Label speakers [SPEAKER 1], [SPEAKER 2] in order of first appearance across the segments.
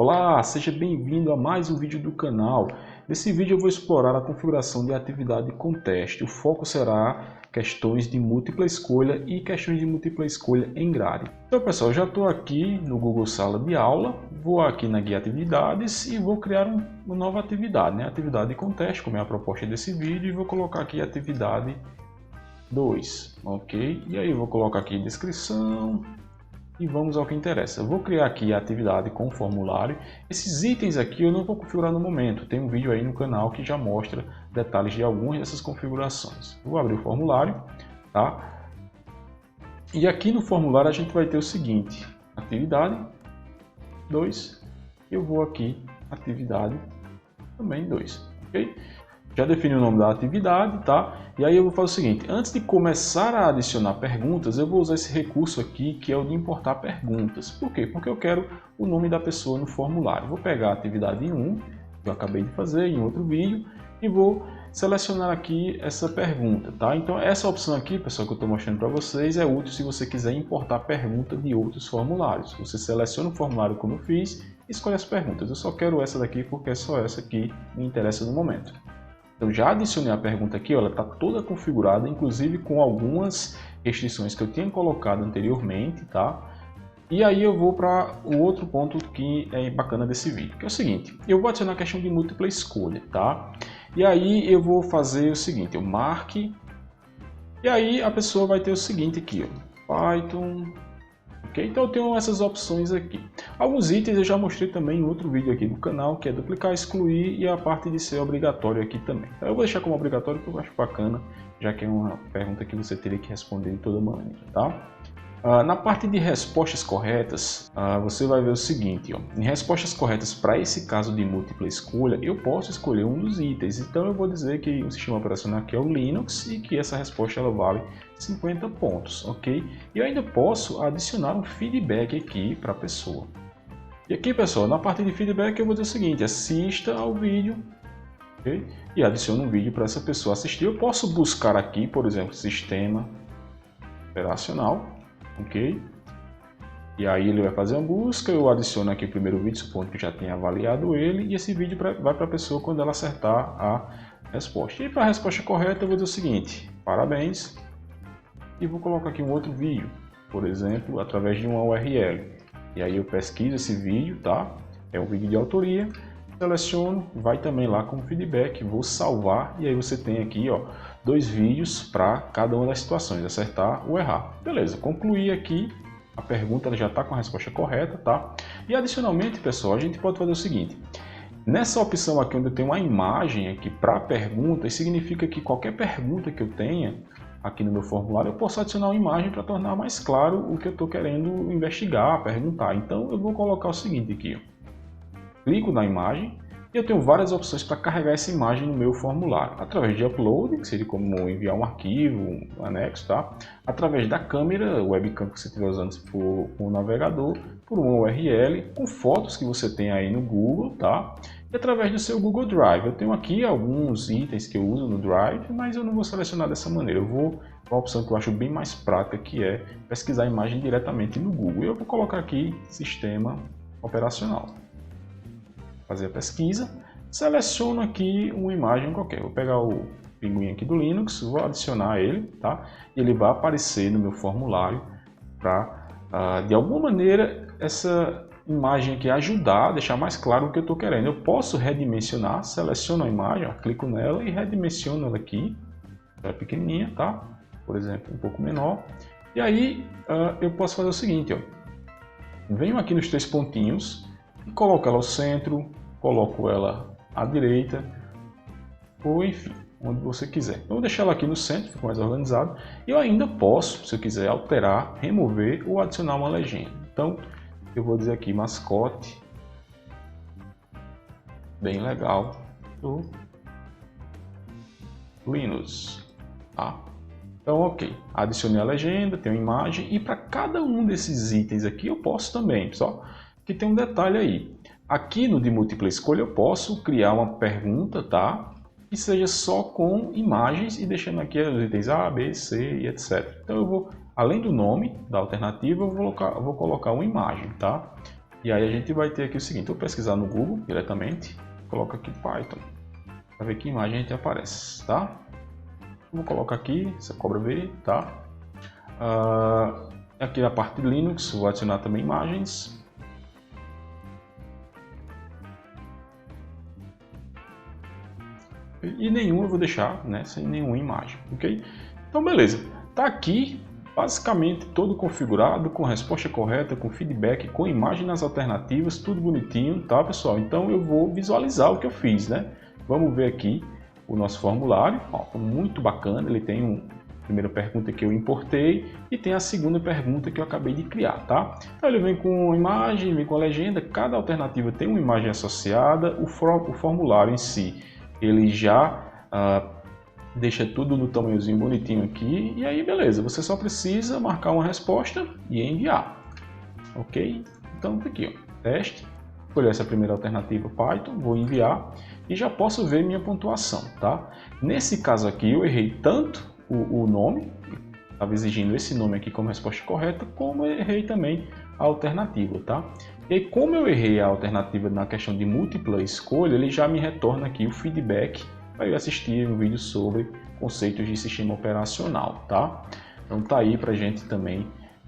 [SPEAKER 1] Olá, seja bem-vindo a mais um vídeo do canal. Nesse vídeo eu vou explorar a configuração de atividade com teste. O foco será questões de múltipla escolha e questões de múltipla escolha em grade. Então pessoal, eu já estou aqui no Google Sala de Aula, vou aqui na guia atividades e vou criar uma nova atividade, atividade com teste, como é a proposta desse vídeo, e vou colocar aqui atividade 2, ok? E aí eu vou colocar aqui descrição. E vamos ao que interessa. Eu vou criar aqui a atividade com formulário. Esses itens aqui eu não vou configurar no momento. Tem um vídeo aí no canal que já mostra detalhes de algumas dessas configurações. Vou abrir o formulário, tá? E aqui no formulário a gente vai ter o seguinte: atividade 2. Eu vou aqui, atividade também 2, ok? Já defini o nome da atividade, tá? E aí eu vou fazer o seguinte: antes de começar a adicionar perguntas, eu vou usar esse recurso aqui, que é o de importar perguntas. Por quê? Porque eu quero o nome da pessoa no formulário. Vou pegar a atividade 1, que eu acabei de fazer em outro vídeo, e vou selecionar aqui essa pergunta, tá? Então essa opção aqui, pessoal, que eu estou mostrando para vocês, é útil se você quiser importar pergunta de outros formulários. Você seleciona o formulário como eu fiz e escolhe as perguntas. Eu só quero essa daqui porque é só essa que me interessa no momento. Então já adicionei a pergunta aqui, ela está toda configurada, inclusive com algumas restrições que eu tinha colocado anteriormente, tá? E aí eu vou para o outro ponto que é bacana desse vídeo, que é o seguinte: eu vou adicionar a questão de múltipla escolha, tá? E aí eu vou fazer o seguinte: eu marque, e aí a pessoa vai ter o seguinte aqui, ó, Python. Okay? Então eu tenho essas opções aqui. Alguns itens eu já mostrei também em outro vídeo aqui do canal, que é duplicar, excluir e a parte de ser obrigatório aqui também. Então, eu vou deixar como obrigatório porque eu acho bacana, já que é uma pergunta que você teria que responder de toda maneira, tá? Na parte de respostas corretas, você vai ver o seguinte, ó, em respostas corretas para esse caso de múltipla escolha, eu posso escolher um dos itens. Então eu vou dizer que o sistema operacional aqui é o Linux e que essa resposta ela vale 50 pontos, ok? E eu ainda posso adicionar um feedback aqui para a pessoa. E aqui, pessoal, na parte de feedback eu vou dizer o seguinte: assista ao vídeo, ok? E adiciono um vídeo para essa pessoa assistir. Eu posso buscar aqui, por exemplo, sistema operacional. Ok? E aí ele vai fazer uma busca, eu adiciono aqui o primeiro vídeo, supondo que já tenha avaliado ele, e esse vídeo vai para a pessoa quando ela acertar a resposta. E para a resposta correta eu vou dizer o seguinte: parabéns, e vou colocar aqui um outro vídeo, por exemplo, através de uma URL. E aí eu pesquiso esse vídeo, tá? É um vídeo de autoria, seleciono, vai também lá como feedback, vou salvar, e aí você tem aqui, ó, 2 vídeos para cada uma das situações, acertar ou errar. Beleza, concluí aqui, a pergunta já está com a resposta correta, tá? E adicionalmente, pessoal, a gente pode fazer o seguinte: nessa opção aqui onde eu tenho uma imagem aqui para pergunta, isso significa que qualquer pergunta que eu tenha aqui no meu formulário, eu posso adicionar uma imagem para tornar mais claro o que eu estou querendo investigar, perguntar. Então eu vou colocar o seguinte aqui, ó. Clico na imagem e eu tenho várias opções para carregar essa imagem no meu formulário. Através de upload, que seria como enviar um arquivo, um anexo, tá? Através da câmera, webcam que você estiver usando por um navegador, por uma URL, com fotos que você tem aí no Google, tá? E através do seu Google Drive. Eu tenho aqui alguns itens que eu uso no Drive, mas eu não vou selecionar dessa maneira. Eu vou para a opção que eu acho bem mais prática, que é pesquisar a imagem diretamente no Google. Eu vou colocar aqui sistema operacional. Fazer a pesquisa, seleciono aqui uma imagem qualquer. Vou pegar o pinguim aqui do Linux, vou adicionar ele, tá? E ele vai aparecer no meu formulário para, de alguma maneira, essa imagem aqui ajudar, deixar mais claro o que eu estou querendo. Eu posso redimensionar, seleciono a imagem, ó, clico nela e redimensiono ela aqui, é pequenininha, tá? Por exemplo, um pouco menor. E aí eu posso fazer o seguinte, ó. Venho aqui nos 3 pontinhos e coloco ela ao centro, coloco ela à direita, ou enfim, onde você quiser. Eu vou deixar ela aqui no centro, fica mais organizado. E eu ainda posso, se eu quiser, alterar, remover ou adicionar uma legenda. Então, eu vou dizer aqui, mascote, bem legal, do Linux, tá? Então, ok, adicionei a legenda, tem uma imagem, e para cada um desses itens aqui eu posso também, pessoal, que tem um detalhe aí. Aqui no de múltipla escolha eu posso criar uma pergunta, tá? Que seja só com imagens e deixando aqui os itens A, B, C e etc. Então eu vou, além do nome da alternativa, eu vou colocar uma imagem, tá? E aí a gente vai ter aqui o seguinte, eu vou pesquisar no Google diretamente, coloco aqui Python, para ver que imagem a gente aparece, tá? Vou colocar aqui, essa cobra V, tá? Aqui na parte de Linux, vou adicionar também imagens. E nenhuma eu vou deixar, né, sem nenhuma imagem, ok? Então beleza, tá aqui basicamente todo configurado, com resposta correta, com feedback, com imagem nas alternativas, tudo bonitinho, tá pessoal? Então eu vou visualizar o que eu fiz, né? Vamos ver aqui o nosso formulário, ó, muito bacana, ele tem a primeira pergunta que eu importei e tem a segunda pergunta que eu acabei de criar, tá? Então ele vem com imagem, vem com a legenda, cada alternativa tem uma imagem associada, o formulário em si, ele já deixa tudo no tamanhozinho bonitinho aqui, e aí beleza, você só precisa marcar uma resposta e enviar, ok? Então tá aqui, ó, teste, escolhi essa primeira alternativa Python, vou enviar e já posso ver minha pontuação, tá? Nesse caso aqui eu errei tanto o nome, estava exigindo esse nome aqui como resposta correta, como eu errei também a alternativa, tá? E aí, como eu errei a alternativa na questão de múltipla escolha, ele já me retorna aqui o feedback para eu assistir um vídeo sobre conceitos de sistema operacional, tá? Então tá aí para a gente também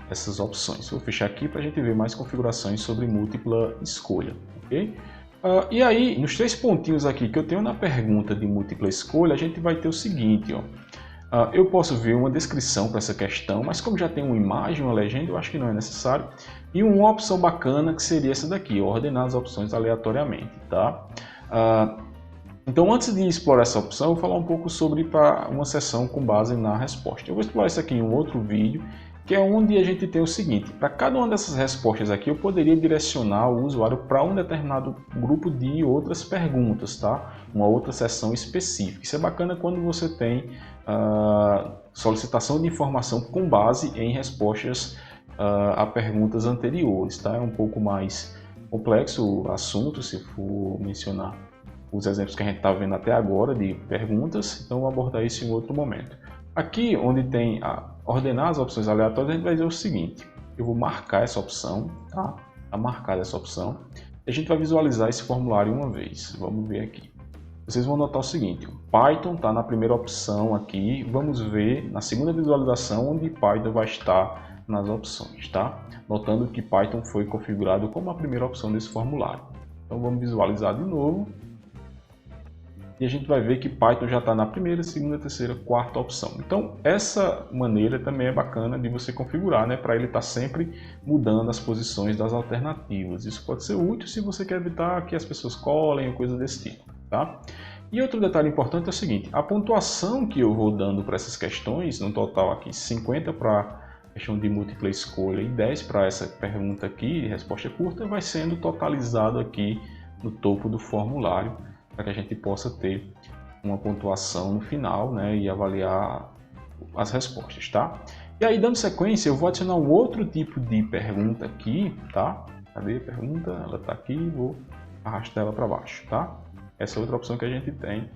[SPEAKER 1] essas opções. Vou fechar aqui para a gente ver mais configurações sobre múltipla escolha, ok? E aí, nos 3 pontinhos aqui que eu tenho na pergunta de múltipla escolha, a gente vai ter o seguinte, ó. Eu posso ver uma descrição para essa questão, mas como já tem uma imagem, uma legenda, eu acho que não é necessário. E uma opção bacana que seria essa daqui, ordenar as opções aleatoriamente, tá? Então, antes de explorar essa opção, eu vou falar um pouco sobre uma seção com base na resposta. Eu vou explorar isso aqui em um outro vídeo, que é onde a gente tem o seguinte, para cada uma dessas respostas aqui, eu poderia direcionar o usuário para um determinado grupo de outras perguntas, tá? Uma outra seção específica. Isso é bacana quando você tem solicitação de informação com base em respostas a perguntas anteriores, tá? É um pouco mais complexo o assunto, se for mencionar os exemplos que a gente está vendo até agora de perguntas, então eu vou abordar isso em outro momento. Aqui, onde tem ordenar as opções aleatórias, a gente vai dizer o seguinte, eu vou marcar essa opção, tá? Tá marcada essa opção, e a gente vai visualizar esse formulário uma vez, vamos ver aqui. Vocês vão notar o seguinte, o Python está na primeira opção aqui, vamos ver na segunda visualização onde Python vai estar nas opções, tá? Notando que Python foi configurado como a primeira opção desse formulário. Então vamos visualizar de novo. E a gente vai ver que Python já está na primeira, segunda, terceira, quarta opção. Então essa maneira também é bacana de você configurar, né? Para ele estar sempre mudando as posições das alternativas. Isso pode ser útil se você quer evitar que as pessoas colhem ou coisa desse tipo, tá? E outro detalhe importante é o seguinte, a pontuação que eu vou dando para essas questões, no total aqui 50 para a questão de múltipla escolha e 10 para essa pergunta aqui, de resposta curta, vai sendo totalizado aqui no topo do formulário, para que a gente possa ter uma pontuação no final, né, e avaliar as respostas, tá? E aí, dando sequência, eu vou adicionar um outro tipo de pergunta aqui, tá? Cadê a pergunta? Ela está aqui, vou arrastar ela para baixo, tá? Essa é outra opção que a gente tem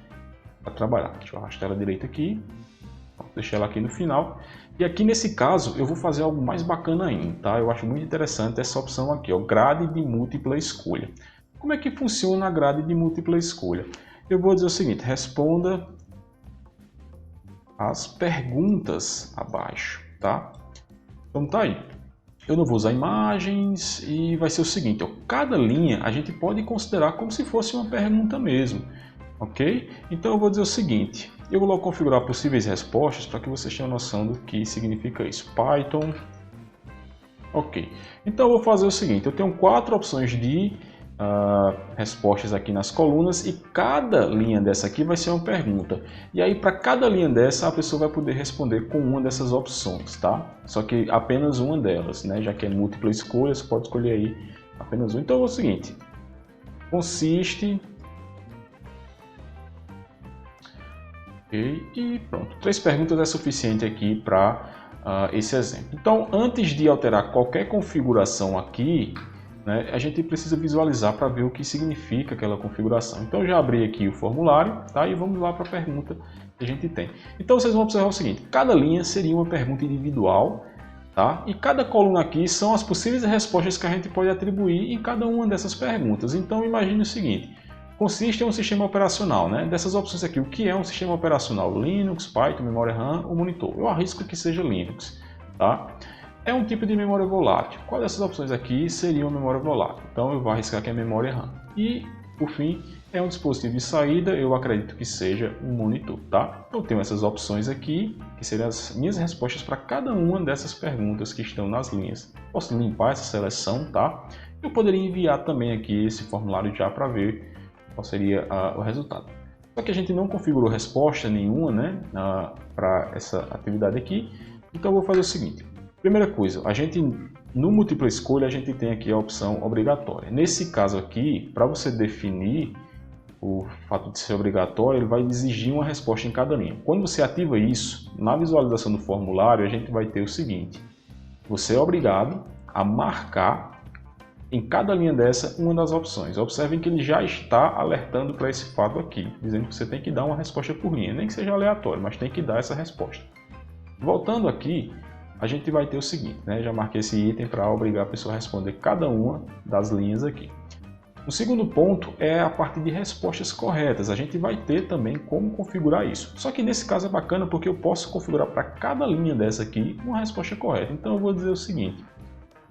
[SPEAKER 1] para trabalhar. Deixa eu arrastar ela direita aqui, vou deixar ela aqui no final. E aqui nesse caso, eu vou fazer algo mais bacana ainda, tá? Eu acho muito interessante essa opção aqui, ó, grade de múltipla escolha. Como é que funciona a grade de múltipla escolha? Eu vou dizer o seguinte, responda as perguntas abaixo, tá? Então tá aí. Eu não vou usar imagens e vai ser o seguinte, ó, cada linha a gente pode considerar como se fosse uma pergunta mesmo, ok? Então eu vou dizer o seguinte, eu vou logo configurar possíveis respostas para que vocês tenham noção do que significa isso. Python, ok. Então eu vou fazer o seguinte, eu tenho 4 opções de respostas aqui nas colunas e cada linha dessa aqui vai ser uma pergunta. E aí para cada linha dessa a pessoa vai poder responder com uma dessas opções, tá? Só que apenas uma delas, né? Já que é múltipla escolha, você pode escolher aí apenas uma. Então é o seguinte, consiste... Okay, e pronto, 3 perguntas é suficiente aqui para esse exemplo. Então antes de alterar qualquer configuração aqui, né, a gente precisa visualizar para ver o que significa aquela configuração. Então eu já abri aqui o formulário, tá? E vamos lá para a pergunta que a gente tem. Então vocês vão observar o seguinte, cada linha seria uma pergunta individual tá? E cada coluna aqui são as possíveis respostas que a gente pode atribuir em cada uma dessas perguntas. Então imagine o seguinte, consiste em um sistema operacional, né? Dessas opções aqui, o que é um sistema operacional? Linux, Python, memória RAM ou monitor? Eu arrisco que seja Linux, tá? É um tipo de memória volátil. Qual dessas opções aqui seria uma memória volátil? Então eu vou arriscar que é memória RAM. E, por fim, é um dispositivo de saída, eu acredito que seja um monitor, tá? Eu tenho essas opções aqui, que seriam as minhas respostas para cada uma dessas perguntas que estão nas linhas. Posso limpar essa seleção, tá? Eu poderia enviar também aqui esse formulário já para ver qual seria o resultado. Só que a gente não configurou resposta nenhuma, né, para essa atividade aqui, então eu vou fazer o seguinte. Primeira coisa, no múltipla escolha a gente tem aqui a opção obrigatória. Nesse caso aqui, para você definir o fato de ser obrigatório, ele vai exigir uma resposta em cada linha. Quando você ativa isso, na visualização do formulário, a gente vai ter o seguinte. Você é obrigado a marcar em cada linha dessa uma das opções. Observem que ele já está alertando para esse fato aqui, dizendo que você tem que dar uma resposta por linha, nem que seja aleatório, mas tem que dar essa resposta. Voltando aqui, a gente vai ter o seguinte, né? Já marquei esse item para obrigar a pessoa a responder cada uma das linhas aqui. O segundo ponto é a parte de respostas corretas. A gente vai ter também como configurar isso. Só que nesse caso é bacana porque eu posso configurar para cada linha dessa aqui uma resposta correta. Então eu vou dizer o seguinte.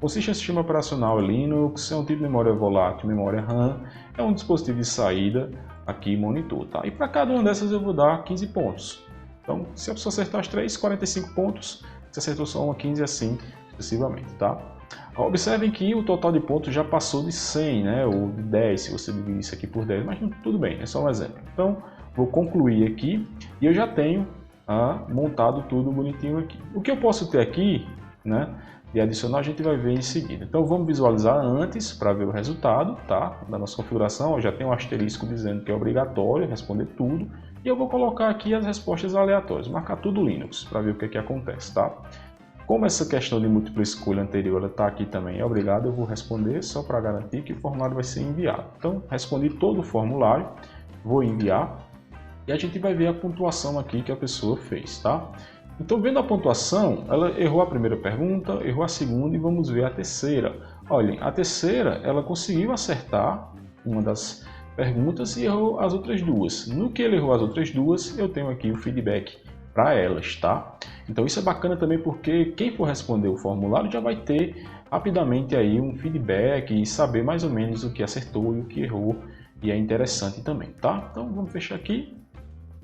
[SPEAKER 1] Consiste em sistema operacional Linux, é um tipo de memória volátil, memória RAM, é um dispositivo de saída, aqui monitor, tá? E para cada uma dessas eu vou dar 15 pontos. Então, se a pessoa acertar as 3, 45 pontos, se acertou só uma, 15 assim, sucessivamente, tá? Observem que o total de pontos já passou de 100, né? Ou de 10, se você dividir isso aqui por 10, mas tudo bem, é só um exemplo. Então, vou concluir aqui e eu já tenho montado tudo bonitinho aqui. O que eu posso ter aqui, né? De adicionar a gente vai ver em seguida. Então vamos visualizar antes para ver o resultado, tá? Da nossa configuração. Eu já tenho um asterisco dizendo que é obrigatório responder tudo. E eu vou colocar aqui as respostas aleatórias, marcar tudo Linux para ver o que acontece, tá? Como essa questão de múltipla escolha anterior está aqui também, é obrigado, eu vou responder só para garantir que o formulário vai ser enviado. Então respondi todo o formulário, vou enviar e a gente vai ver a pontuação aqui que a pessoa fez, tá? Então, vendo a pontuação, ela errou a primeira pergunta, errou a segunda e vamos ver a terceira. Olhem, a terceira, ela conseguiu acertar uma das perguntas e errou as outras duas. No que ele errou as outras duas, eu tenho aqui o feedback para elas, tá? Então, isso é bacana também porque quem for responder o formulário já vai ter rapidamente aí um feedback e saber mais ou menos o que acertou e o que errou. E é interessante também, tá? Então, vamos fechar aqui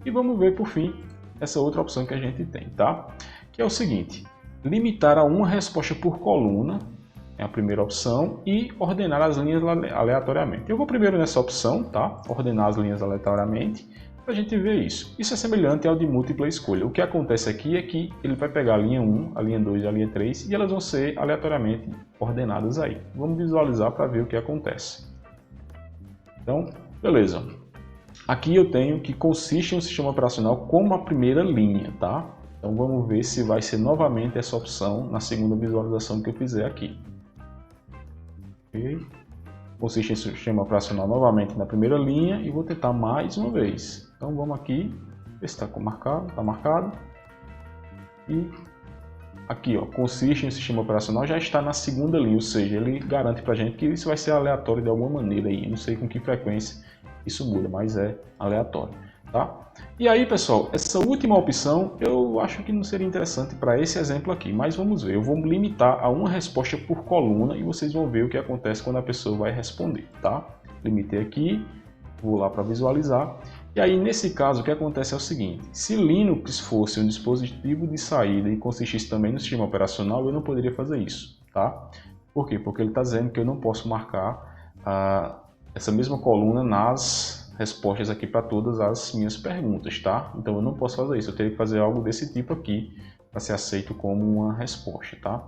[SPEAKER 1] e vamos ver, por fim, essa outra opção que a gente tem, tá? Que é o seguinte, limitar a uma resposta por coluna, é a primeira opção, e ordenar as linhas aleatoriamente. Eu vou primeiro nessa opção, tá? Ordenar as linhas aleatoriamente, para a gente ver isso. Isso é semelhante ao de múltipla escolha. O que acontece aqui é que ele vai pegar a linha 1, a linha 2 e a linha 3, e elas vão ser aleatoriamente ordenadas aí. Vamos visualizar para ver o que acontece. Então, beleza. Aqui eu tenho que consiste em um sistema operacional como a primeira linha, tá? Então vamos ver se vai ser novamente essa opção na segunda visualização que eu fizer aqui. Okay. Consiste em um sistema operacional novamente na primeira linha e vou tentar mais uma vez. Então vamos aqui, ver se está marcado, está marcado. E aqui, ó, consiste em um sistema operacional já está na segunda linha, ou seja, ele garante para a gente que isso vai ser aleatório de alguma maneira aí. Não sei com que frequência isso muda, mas é aleatório, tá? E aí, pessoal, essa última opção eu acho que não seria interessante para esse exemplo aqui, mas vamos ver. Eu vou limitar a uma resposta por coluna e vocês vão ver o que acontece quando a pessoa vai responder, tá? Limitei aqui, vou lá para visualizar. E aí, nesse caso, o que acontece é o seguinte. Se Linux fosse um dispositivo de saída e consistisse também no sistema operacional, eu não poderia fazer isso, tá? Por quê? Porque ele está dizendo que eu não posso marcar essa mesma coluna nas respostas aqui para todas as minhas perguntas, tá? Então eu não posso fazer isso, eu teria que fazer algo desse tipo aqui para ser aceito como uma resposta, tá?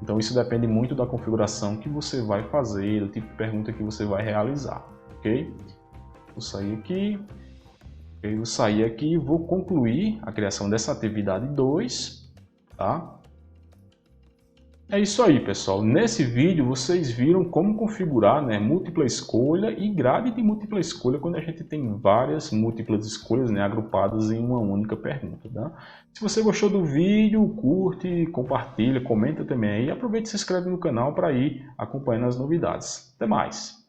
[SPEAKER 1] Então isso depende muito da configuração que você vai fazer, do tipo de pergunta que você vai realizar, ok? Vou sair aqui, okay? Vou sair aqui e vou concluir a criação dessa atividade 2, tá? É isso aí, pessoal. Nesse vídeo vocês viram como configurar, né, múltipla escolha e grade de múltipla escolha quando a gente tem várias múltiplas escolhas, né, agrupadas em uma única pergunta. Tá? Se você gostou do vídeo, curte, compartilha, comenta também aí. Aproveite e se inscreve no canal para ir acompanhando as novidades. Até mais!